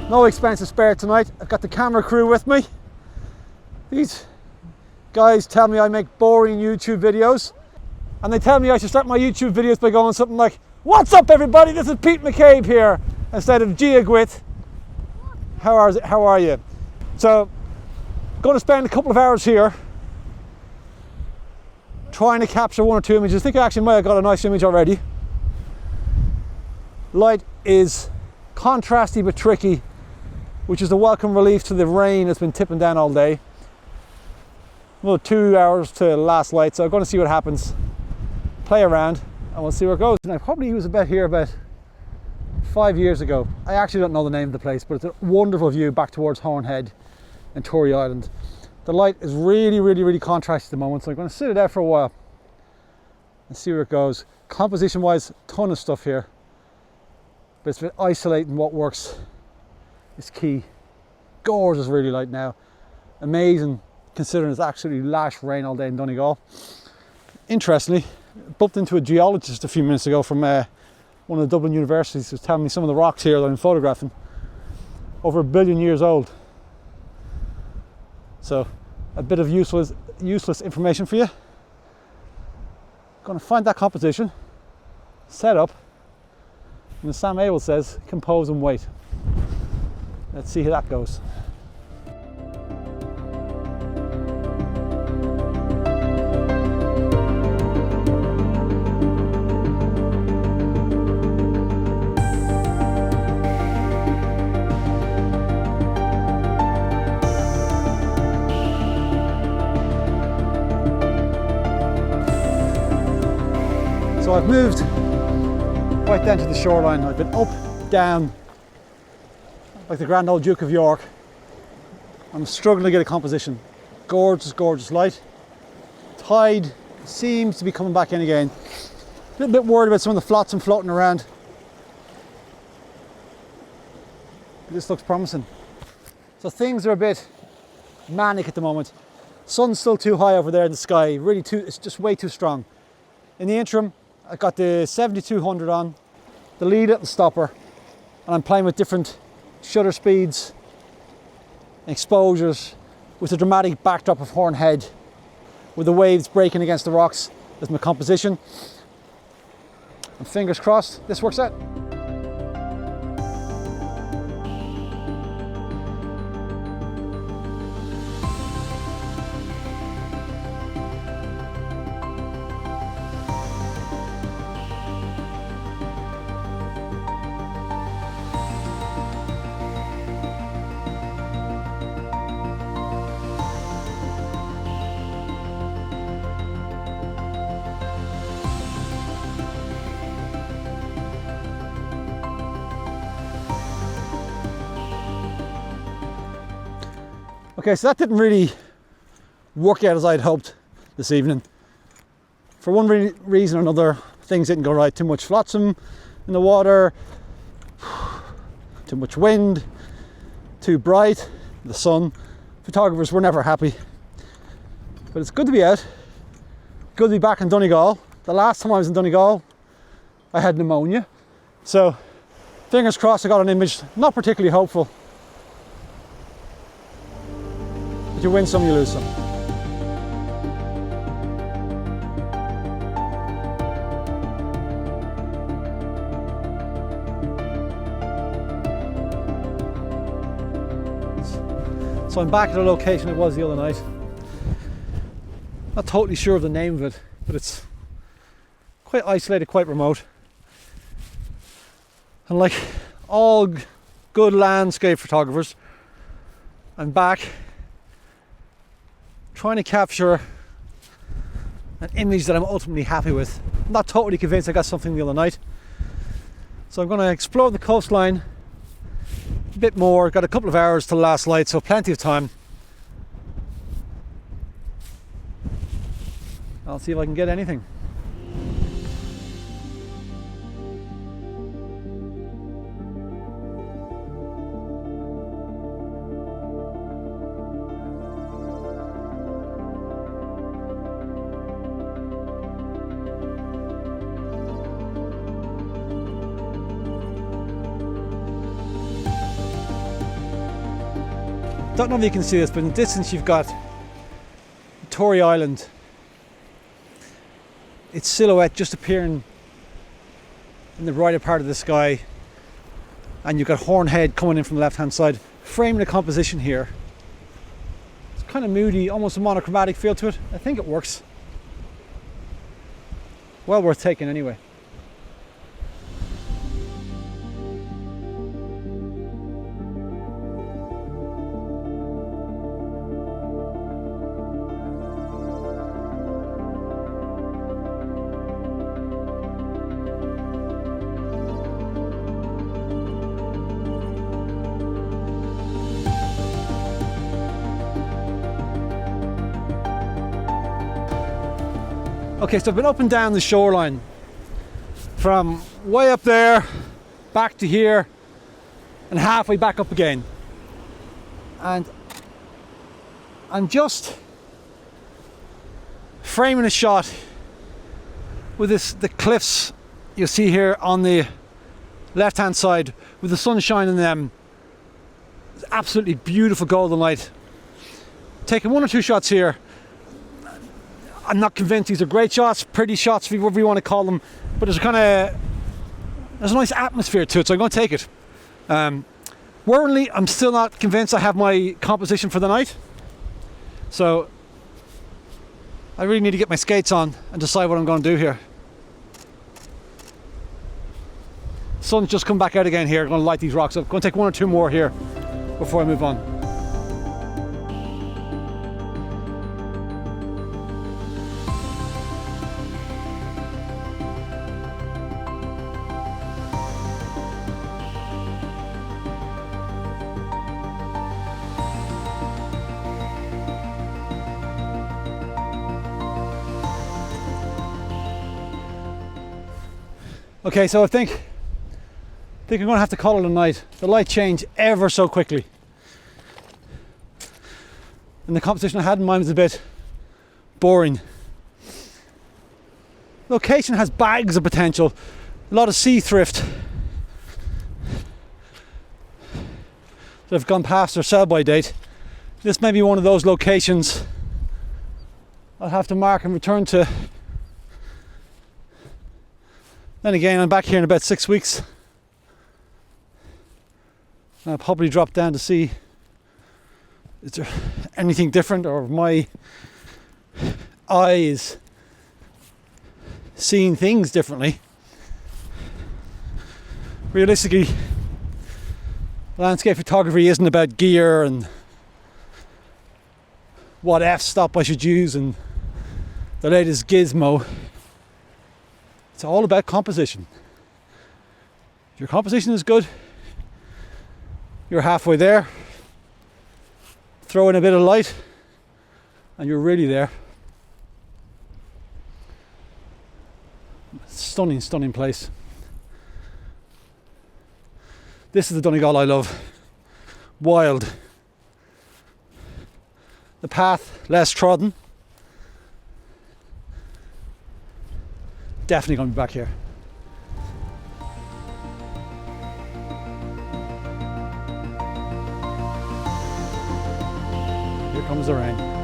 No expense to spare tonight. I've got the camera crew with me. These guys tell me I make boring YouTube videos, and they tell me I should start my YouTube videos by going something like, "What's up everybody, this is Pete McCabe here," instead of "Gia Gwit, how are you?" So I'm going to spend a couple of hours here trying to capture one or two images. I think I actually might have got a nice image already. Light is contrasty but tricky, which is a welcome relief to the rain that's been tipping down all day. Well, 2 hours to last light, so I'm going to see what happens. Play around and we'll see where it goes. And I probably used a bit here about 5 years ago. I actually don't know the name of the place, but it's a wonderful view back towards Hornhead and Tory Island. The light is really contrasty at the moment, so I'm going to sit it out for a while and see where it goes. Composition wise, ton of stuff here, but it's isolating what works is key. Gorgeous really light now. Amazing considering it's actually lash rain all day in Donegal. Interestingly, bumped into a geologist a few minutes ago from one of the Dublin universities who was telling me some of the rocks here that I'm photographing over 1 billion years old. So a bit of useless information for you. Going to find that composition, set up, and as Sam Abel says, compose and wait. Let's see how that goes. So I've moved right down to the shoreline. I've been up, down, like the Grand Old Duke of York. I'm struggling to get a composition. Gorgeous light. Tide seems to be coming back in again. A little bit worried about some of the flotsam floating around. This looks promising. So things are a bit manic at the moment. Sun's still too high over there in the sky. It's just way too strong. In the interim, I've got the 7200 on, the lead little stopper, and I'm playing with different shutter speeds, exposures, with the dramatic backdrop of Hornhead, with the waves breaking against the rocks as my composition. And fingers crossed, this works out. Okay, so that didn't really work out as I'd hoped this evening. For one reason or another, things didn't go right. Too much flotsam in the water, too much wind, too bright, the sun. Photographers were never happy. But it's good to be out, good to be back in Donegal. The last time I was in Donegal, I had pneumonia. So, fingers crossed I got an image, not particularly hopeful. But you win some, you lose some. So I'm back at the location it was the other night. Not totally sure of the name of it, but it's quite isolated, quite remote. And like all good landscape photographers, I'm back trying to capture an image that I'm ultimately happy with. I'm not totally convinced I got something the other night. So I'm going to explore the coastline a bit more. Got a couple of hours till last light, so plenty of time. I'll see if I can get anything. Don't know if you can see this, but in the distance you've got Tory Island. Its silhouette just appearing in the brighter part of the sky, and you've got Hornhead coming in from the left hand side, framing the composition here. It's kind of moody, almost a monochromatic feel to it. I think it works. Well worth taking anyway. Okay, so I've been up and down the shoreline from way up there back to here and halfway back up again, and I'm just framing a shot with the cliffs you'll see here on the left hand side with the sun shining them. It's absolutely beautiful golden light. Taking one or two shots here. I'm not convinced these are great shots, pretty shots, whatever you want to call them, but there's a nice atmosphere to it, so I'm going to take it. Worryingly, I'm still not convinced I have my composition for the night, so I really need to get my skates on and decide what I'm going to do here. Sun's just come back out again here. I'm going to light these rocks up. I'm going to take one or two more here before I move on. Okay, so I think I'm going to have to call it a night. The light changed ever so quickly, and the composition I had in mind was a bit boring. Location has bags of potential, a lot of sea thrift that have gone past their sell-by date. This may be one of those locations I'll have to mark and return to. Then again, I'm back here in about 6 weeks. I'll probably drop down to see, is there anything different, or my eyes seeing things differently. Realistically, landscape photography isn't about gear and what f-stop I should use and the latest gizmo. It's all about composition. If your composition is good, you're halfway there. Throw in a bit of light and you're really there. Stunning, stunning place. This is the Donegal I love. Wild. The path less trodden. Definitely going to be back here. Here comes the rain.